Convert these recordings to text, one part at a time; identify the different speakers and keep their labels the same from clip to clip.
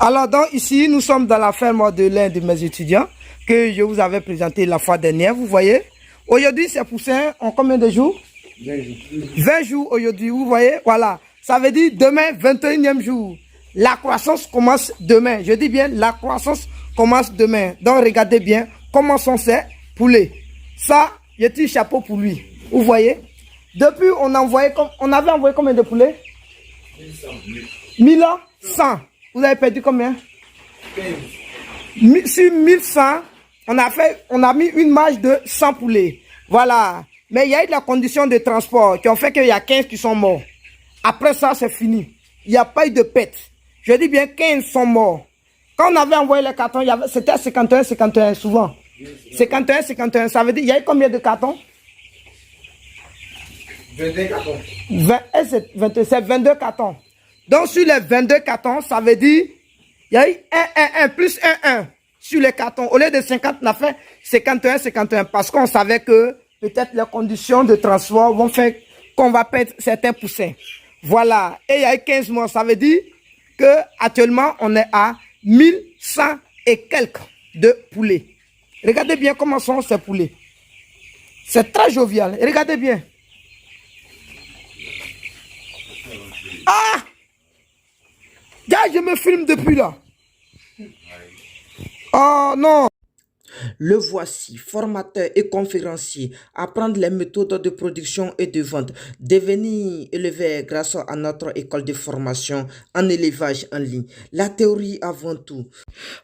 Speaker 1: Alors, donc, ici, nous sommes dans la ferme de l'un de mes étudiants que je vous avais présenté la fois dernière. Vous voyez, aujourd'hui, ces poussins ont combien de jours?
Speaker 2: 20 jours.
Speaker 1: 20 jours aujourd'hui, vous voyez, voilà. Ça veut dire demain, 21e jour. La croissance commence demain. Je dis bien, la croissance commence demain. Donc, regardez bien comment sont ces poulets. Ça, je tire chapeau pour lui. Vous voyez? Depuis, on avait envoyé combien de poulets? 1100. Vous avez perdu combien? 15. Sur 1100, on a mis une marge de 100 poulets. Voilà. Mais il y a eu de la condition de transport qui ont fait qu'il y a 15 qui sont morts. Après ça, c'est fini. Il n'y a pas eu de pète. Je dis bien 15 sont morts. Quand on avait envoyé les cartons, c'était 51, 51 souvent. 51, 51. Ça veut dire, il y a eu combien de cartons?
Speaker 2: 22 cartons.
Speaker 1: C'est 22 cartons. Donc, sur les 22 cartons, ça veut dire, il y a eu 1 plus 1 sur les cartons. Au lieu de 50, on a fait 51, 51. Parce qu'on savait que peut-être les conditions de transport vont faire qu'on va perdre certains poussins. Voilà. Et il y a eu 15 mois. Ça veut dire que actuellement on est à 1100 et quelques de poulets. Regardez bien comment sont ces poulets. C'est très jovial. Regardez bien. Ah! Gars, je me filme depuis là. Oh non! Le voici, formateur et conférencier, apprendre les méthodes de production et de vente, devenir éleveur grâce à notre école de formation en élevage en ligne. La théorie avant tout.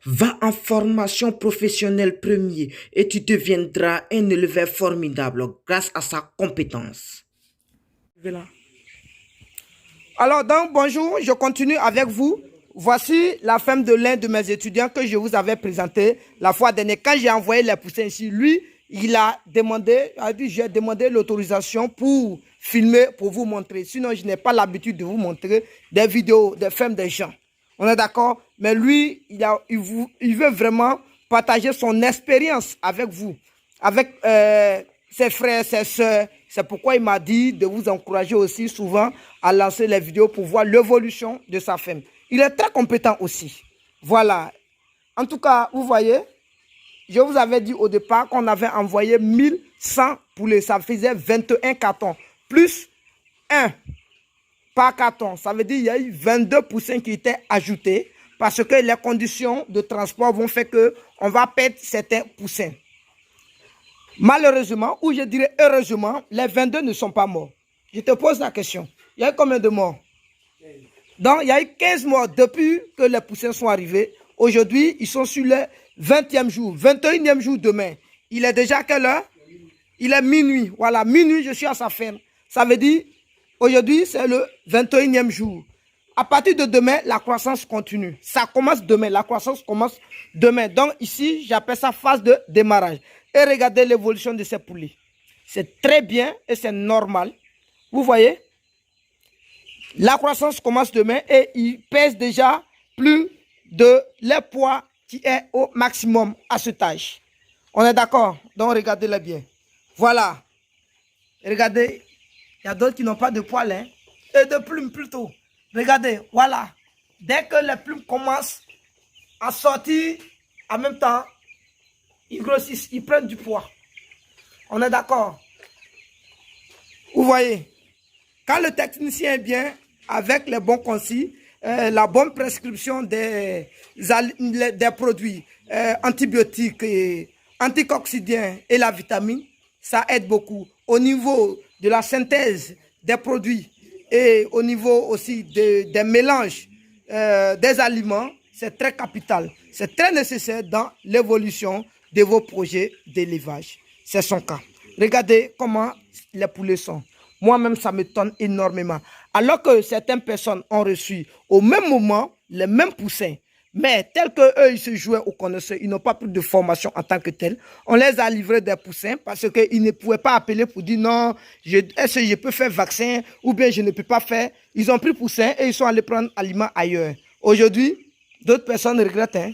Speaker 1: Va en formation professionnelle premier et tu deviendras un éleveur formidable grâce à sa compétence. Voilà. Alors donc, bonjour, je continue avec vous. Voici la ferme de l'un de mes étudiants que je vous avais présenté la fois dernière. Quand j'ai envoyé les poussins ici, lui, il a demandé, j'ai demandé l'autorisation pour filmer, pour vous montrer. Sinon, je n'ai pas l'habitude de vous montrer des vidéos des fermes des gens. On est d'accord? Mais lui, il veut vraiment partager son expérience avec vous, avec ses frères, ses soeurs. C'est pourquoi il m'a dit de vous encourager aussi souvent à lancer les vidéos pour voir l'évolution de sa ferme. Il est très compétent aussi. Voilà. En tout cas, vous voyez, je vous avais dit au départ qu'on avait envoyé 1100 poulets. Ça faisait 21 cartons. Plus 1 par carton. Ça veut dire qu'il y a eu 22 poussins qui étaient ajoutés parce que les conditions de transport vont faire qu'on va perdre certains poussins. Malheureusement, ou je dirais heureusement, les 22 ne sont pas morts. Je te pose la question. Il y a eu combien de morts? Donc, il y a eu 15 morts depuis que les poussins sont arrivés. Aujourd'hui, ils sont sur le 20e jour, 21e jour demain. Il est déjà quelle heure? Il est minuit. Voilà, minuit, je suis à sa ferme. Ça veut dire, aujourd'hui, c'est le 21e jour. À partir de demain, la croissance continue. Ça commence demain, la croissance commence demain. Donc, ici, j'appelle ça phase de démarrage. Et regardez l'évolution de ces poulets. C'est très bien et c'est normal. Vous voyez? La croissance commence demain et il pèse déjà plus de le poids qui est au maximum à cet âge. On est d'accord? Donc regardez-le bien. Voilà. Regardez. Il y a d'autres qui n'ont pas de poils, hein, et de plumes plutôt. Regardez, voilà. Dès que les plumes commencent à sortir, en même temps, ils grossissent, ils prennent du poids. On est d'accord? Vous voyez? Quand le technicien est bien, avec les bons conseils, la bonne prescription des produits antibiotiques, anticoccidiens et la vitamine, ça aide beaucoup. Au niveau de la synthèse des produits et au niveau aussi des mélanges des aliments, c'est très capital. C'est très nécessaire dans l'évolution de vos projets d'élevage. C'est son cas. Regardez comment les poulets sont. Moi-même, ça m'étonne énormément. Alors que certaines personnes ont reçu au même moment les mêmes poussins, mais tels qu'eux, ils se jouaient au connaisseur, ils n'ont pas pris de formation en tant que tel. On les a livrés des poussins parce qu'ils ne pouvaient pas appeler pour dire non, est-ce que je peux faire vaccin ou bien je ne peux pas faire. Ils ont pris poussins et ils sont allés prendre aliment ailleurs. Aujourd'hui, d'autres personnes regrettent. Hein.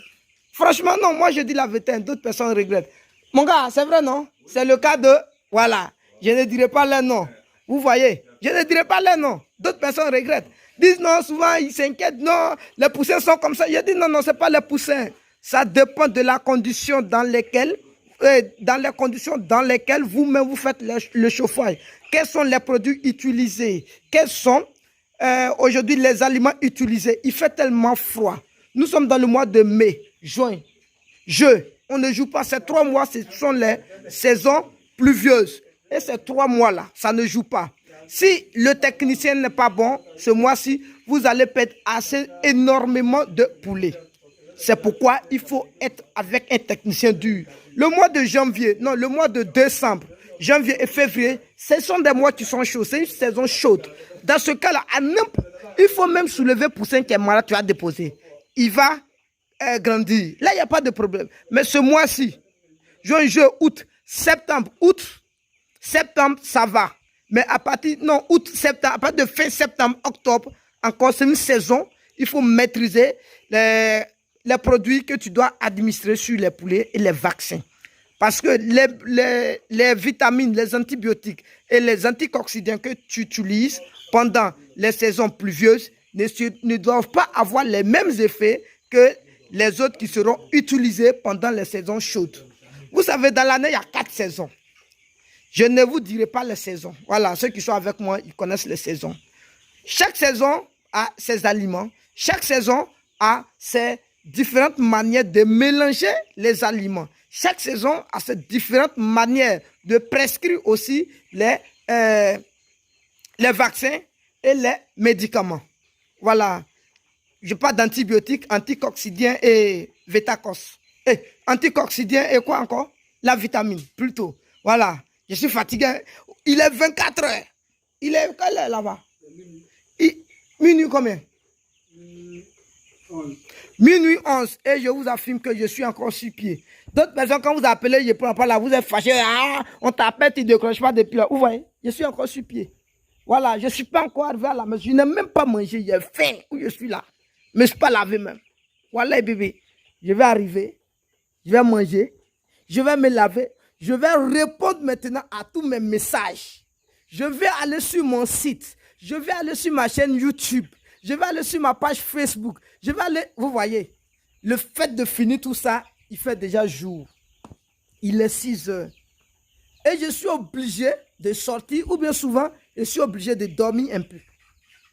Speaker 1: Franchement, non, moi je dis la vérité, d'autres personnes regrettent. Mon gars, c'est vrai, non? C'est le cas de... Voilà, je ne dirai pas les noms. Vous voyez, je ne dirai pas les noms. D'autres personnes regrettent. disent non, souvent ils s'inquiètent, non, les poussins sont comme ça. Je dis non, non, ce n'est pas les poussins. Ça dépend de la condition dans lesquelles, vous-même vous faites le chauffage. Quels sont les produits utilisés? Quels sont aujourd'hui les aliments utilisés? Il fait tellement froid. Nous sommes dans le mois de mai, juin. On ne joue pas. Ces 3 mois, ce sont les saisons pluvieuses. Et ces 3 mois-là, ça ne joue pas. Si le technicien n'est pas bon, ce mois-ci, vous allez perdre énormément de poulets. C'est pourquoi il faut être avec un technicien dur. Le mois de janvier, non, le mois de décembre, janvier et février, ce sont des mois qui sont chauds. C'est une saison chaude. Dans ce cas-là, il faut même soulever poussin qui est malade, tu as déposé. Il va grandir. Là, il n'y a pas de problème. Mais ce mois-ci, juin, juillet, août, septembre, ça va. Mais à partir, non, août, septembre, à partir de fin septembre, octobre, encore, c'est une saison. Il faut maîtriser les produits que tu dois administrer sur les poulets et les vaccins. Parce que les vitamines, les antibiotiques et les anticoccidants que tu utilises pendant les saisons pluvieuses ne doivent pas avoir les mêmes effets que les autres qui seront utilisés pendant les saisons chaudes. Vous savez, dans l'année, il y a 4 saisons. Je ne vous dirai pas les saisons. Voilà, ceux qui sont avec moi, ils connaissent les saisons. Chaque saison a ses aliments. Chaque saison a ses différentes manières de mélanger les aliments. Chaque saison a ses différentes manières de prescrire aussi les vaccins et les médicaments. Voilà. Je parle d'antibiotiques, anticoccidiens et vétacos. Anticoccidiens et quoi encore? La vitamine, plutôt. Voilà. Je suis fatigué. Il est 24 heures. Il est quelle heure là-bas? Minuit combien? Minuit 11. Et je vous affirme que je suis encore sur pied. D'autres personnes, quand vous appelez, je ne prends pas là, vous êtes fâché. Ah, on t'appelle, tu ne décroches pas depuis là. Vous voyez? Je suis encore sur pied. Voilà, je ne suis pas encore arrivé à la maison. Je n'ai même pas mangé. J'ai faim où je suis là. Je ne me suis pas lavé même. Voilà, bébé. Je vais arriver. Je vais manger. Je vais me laver. Je vais répondre maintenant à tous mes messages. Je vais aller sur mon site. Je vais aller sur ma chaîne YouTube. Je vais aller sur ma page Facebook. Je vais aller... Vous voyez, le fait de finir tout ça, il fait déjà jour. Il est 6 heures. Et je suis obligé de sortir, ou bien souvent, je suis obligé de dormir un peu.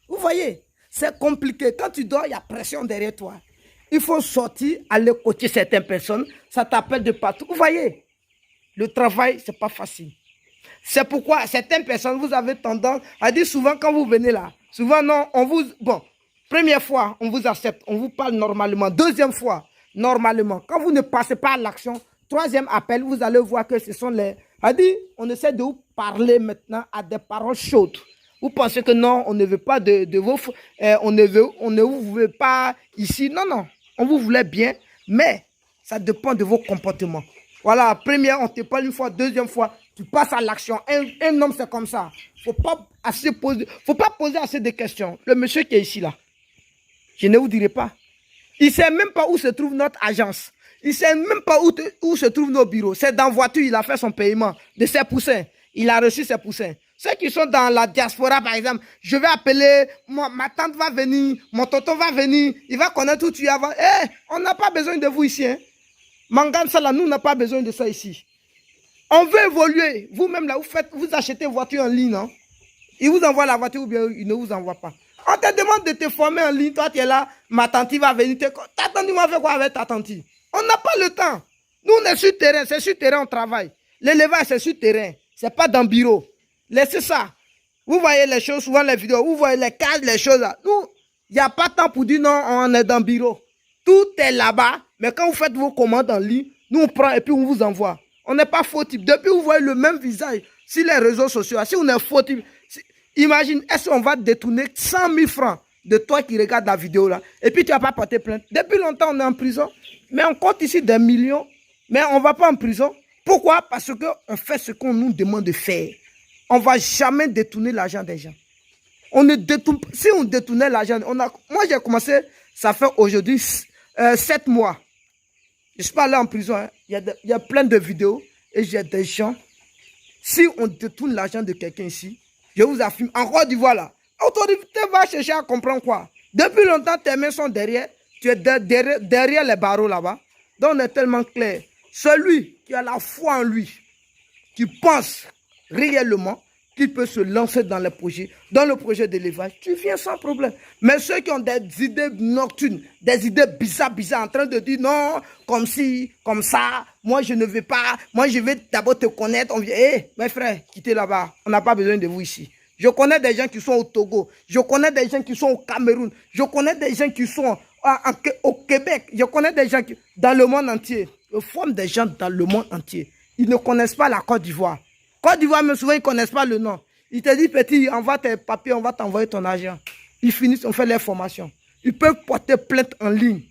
Speaker 1: Vous voyez, c'est compliqué. Quand tu dors, il y a pression derrière toi. Il faut sortir, aller coacher certaines personnes. Ça t'appelle de partout. Vous voyez, le travail, ce n'est pas facile. C'est pourquoi certaines personnes, vous avez tendance à dire souvent quand vous venez là, souvent non, on vous... Bon, première fois, on vous accepte, on vous parle normalement. Deuxième fois, normalement. Quand vous ne passez pas à l'action, troisième appel, vous allez voir que ce sont les... On essaie de vous parler maintenant à des paroles chaudes. Vous pensez que non, on ne veut pas de vos... on ne vous veut pas ici. Non, non, on vous voulait bien, mais ça dépend de vos comportements. Voilà, première, on te parle une fois, deuxième fois, tu passes à l'action. Un homme, c'est comme ça. Faut pas poser assez de questions. Le monsieur qui est ici, là, je ne vous dirai pas. Il ne sait même pas où se trouve notre agence. Il ne sait même pas où se trouvent nos bureaux. C'est dans la voiture, il a fait son paiement de ses poussins. Il a reçu ses poussins. Ceux qui sont dans la diaspora, par exemple, je vais appeler, ma tante va venir, mon tonton va venir, il va connaître où tu es avant. On n'a pas besoin de vous ici. Hein. Mangane Sala, nous n'avons pas besoin de ça ici. On veut évoluer. Vous-même, là, vous achetez une voiture en ligne. Non? Il vous envoie la voiture ou bien il ne vous envoie pas. On te demande de te former en ligne. Toi, tu es là. Ma tante va venir. Ta tante va faire quoi avec ta tante? On n'a pas le temps. Nous, on est sur terrain. C'est sur terrain, on travaille. L'élevage, c'est sur terrain. Ce n'est pas dans le bureau. Laissez ça. Vous voyez les choses, souvent les vidéos. Vous voyez les cases, les choses là. Nous, il n'y a pas de temps pour dire non, on est dans le bureau. Tout est là-bas. Mais quand vous faites vos commandes en ligne, nous, on prend et puis on vous envoie. On n'est pas faux type. Depuis, vous voyez le même visage sur les réseaux sociaux. Si on est faux type, imagine, est-ce qu'on va détourner 100 000 francs de toi qui regarde la vidéo là, et puis tu n'as pas porté plainte. Depuis longtemps, on est en prison, mais on compte ici des millions, mais on ne va pas en prison. Pourquoi? Parce qu'on fait ce qu'on nous demande de faire. On ne va jamais détourner l'argent des gens. On ne détourne, si on détournait l'argent, moi j'ai commencé, ça fait aujourd'hui 7 mois. Je ne suis pas allé en prison. Hein. Il y a plein de vidéos et j'ai des gens. Si on détourne l'argent de quelqu'un ici, je vous affirme, en Côte d'Ivoire là, L'autorité va chercher à comprendre quoi? Depuis longtemps, tes mains sont derrière. Tu es derrière les barreaux là-bas. Donc, on est tellement clair. Celui qui a la foi en lui, qui pense réellement qu'il peut se lancer dans le projet d'élevage, tu viens sans problème. Mais ceux qui ont des idées nocturnes, des idées bizarres, en train de dire non, comme ci, comme ça, moi je ne veux pas, moi je vais d'abord te connaître. On vient, hé, mes frères, quittez là-bas, on n'a pas besoin de vous ici. Je connais des gens qui sont au Togo, je connais des gens qui sont au Cameroun, je connais des gens qui sont au Québec, je connais des gens qui, dans le monde entier. Je forme des gens dans le monde entier. Ils ne connaissent pas la Côte d'Ivoire. Côte d'Ivoire, mais souvent, ils ne connaissent pas le nom. Ils te disent, petit, envoie tes papiers, on va t'envoyer ton argent. Ils finissent, on fait leur formation. Ils peuvent porter plainte en ligne.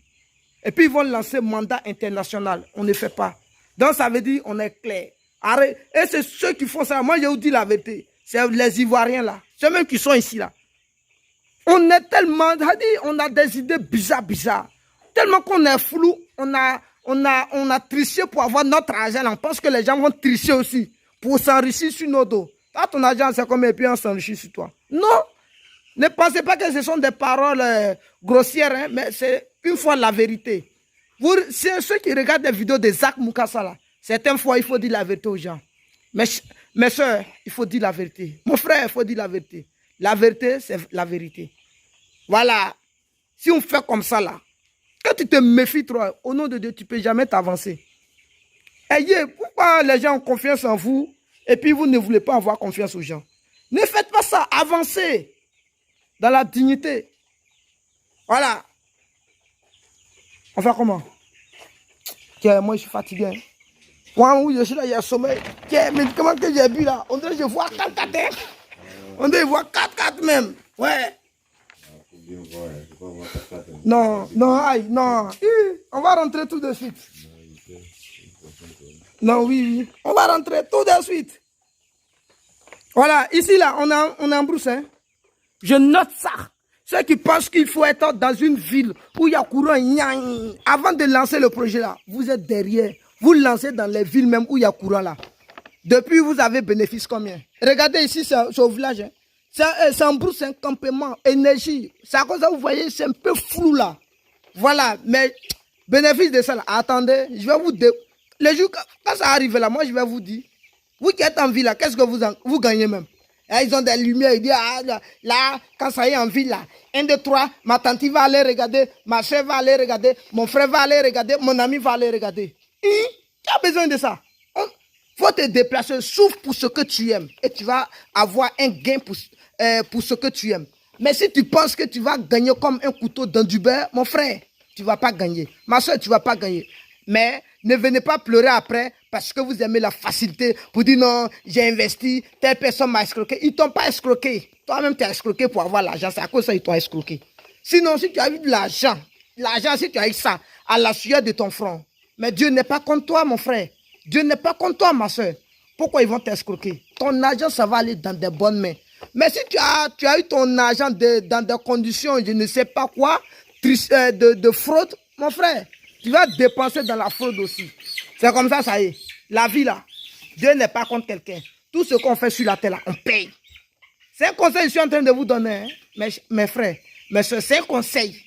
Speaker 1: Et puis, ils vont lancer mandat international. On ne fait pas. Donc, ça veut dire, on est clair. Arrête. Et c'est ceux qui font ça. Moi, je vous dis la vérité. C'est les Ivoiriens, là. Ceux-mêmes qui sont ici, là. On est tellement, on a des idées bizarres. Tellement qu'on est flou, on a triché pour avoir notre argent. On pense que les gens vont tricher aussi pour s'enrichir sur nos dos. Toi, ton argent, c'est comme et puis on s'enrichit sur toi. Non, ne pensez pas que ce sont des paroles grossières, hein, mais c'est une fois la vérité. C'est ceux qui regardent des vidéos de Zach Mukasa, là, certaines fois, il faut dire la vérité aux gens. Mes soeurs, il faut dire la vérité. Mon frère, il faut dire la vérité. La vérité, c'est la vérité. Voilà. Si on fait comme ça, là, quand tu te méfies trop, au nom de Dieu, tu ne peux jamais t'avancer. Ayez, pourquoi les gens ont confiance en vous et puis vous ne voulez pas avoir confiance aux gens? Ne faites pas ça. Avancez dans la dignité. Voilà. On fait comment? Moi, je suis fatigué. Hein. Moi, oui, je suis là, il y a sommeil. Quel médicament que j'ai bu là? On dirait que je vois 4-4. On dirait que je vois 4-4 même. Ouais. Non, aïe, non. On va rentrer tout de suite. Non, oui. On va rentrer tout de suite. Voilà, ici, là, on est en brousse. Hein. Je note ça. Ceux qui pensent qu'il faut être dans une ville où il y a courant, avant de lancer le projet là, vous êtes derrière. Vous lancez dans les villes même où il y a courant là. Depuis, vous avez bénéfice combien? Regardez ici, c'est au village. Hein. C'est en brousse, un campement, énergie. C'est à cause de ça, vous voyez, c'est un peu flou là. Voilà, mais bénéfice de ça là. Attendez, je vais vous dire. Les jours, quand ça arrive là, moi je vais vous dire. Vous qui êtes en ville là, qu'est-ce que vous gagnez même? Et ils ont des lumières, ils disent, ah, là, quand ça y est en ville là, 1, 2, 3, ma tante va aller regarder, ma soeur va aller regarder, mon frère va aller regarder, mon ami va aller regarder. Tu as besoin de ça. Il faut te déplacer, souffle pour ce que tu aimes. Et tu vas avoir un gain pour ce que tu aimes. Mais si tu penses que tu vas gagner comme un couteau dans du beurre, mon frère, tu ne vas pas gagner. Ma soeur, tu ne vas pas gagner. Mais ne venez pas pleurer après parce que vous aimez la facilité pour dire non, j'ai investi, telle personne m'a escroqué. Ils ne t'ont pas escroqué. Toi-même, tu as escroqué pour avoir l'argent. C'est à cause de ça qu'ils t'ont escroqué. Sinon, si tu as eu de l'argent, si tu as eu ça à la sueur de ton front, mais Dieu n'est pas contre toi, mon frère. Dieu n'est pas contre toi, ma soeur. Pourquoi ils vont t'escroquer? Ton argent, ça va aller dans de bonnes mains. Mais si tu as eu ton argent dans des conditions, je ne sais pas quoi, de fraude, mon frère, tu vas dépenser dans la fraude aussi. C'est comme ça, ça y est. La vie là, Dieu n'est pas contre quelqu'un. Tout ce qu'on fait sur la terre là, on paye. C'est un conseil que je suis en train de vous donner, hein, mes frères. Mais c'est un conseil.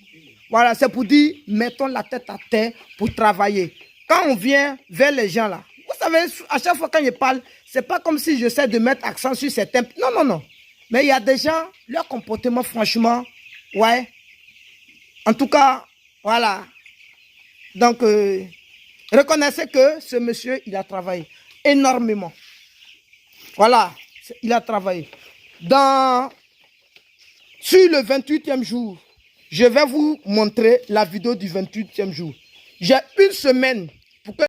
Speaker 1: Voilà, c'est pour dire, mettons la tête à terre pour travailler. Quand on vient vers les gens là, vous savez, à chaque fois quand je parle, c'est pas comme si j'essaie de mettre accent sur certains. Non. Mais il y a des gens, leur comportement, franchement, ouais. En tout cas, voilà. Donc, reconnaissez que ce monsieur, il a travaillé énormément. Voilà, il a travaillé. Sur le 28e jour, je vais vous montrer la vidéo du 28e jour. J'ai une semaine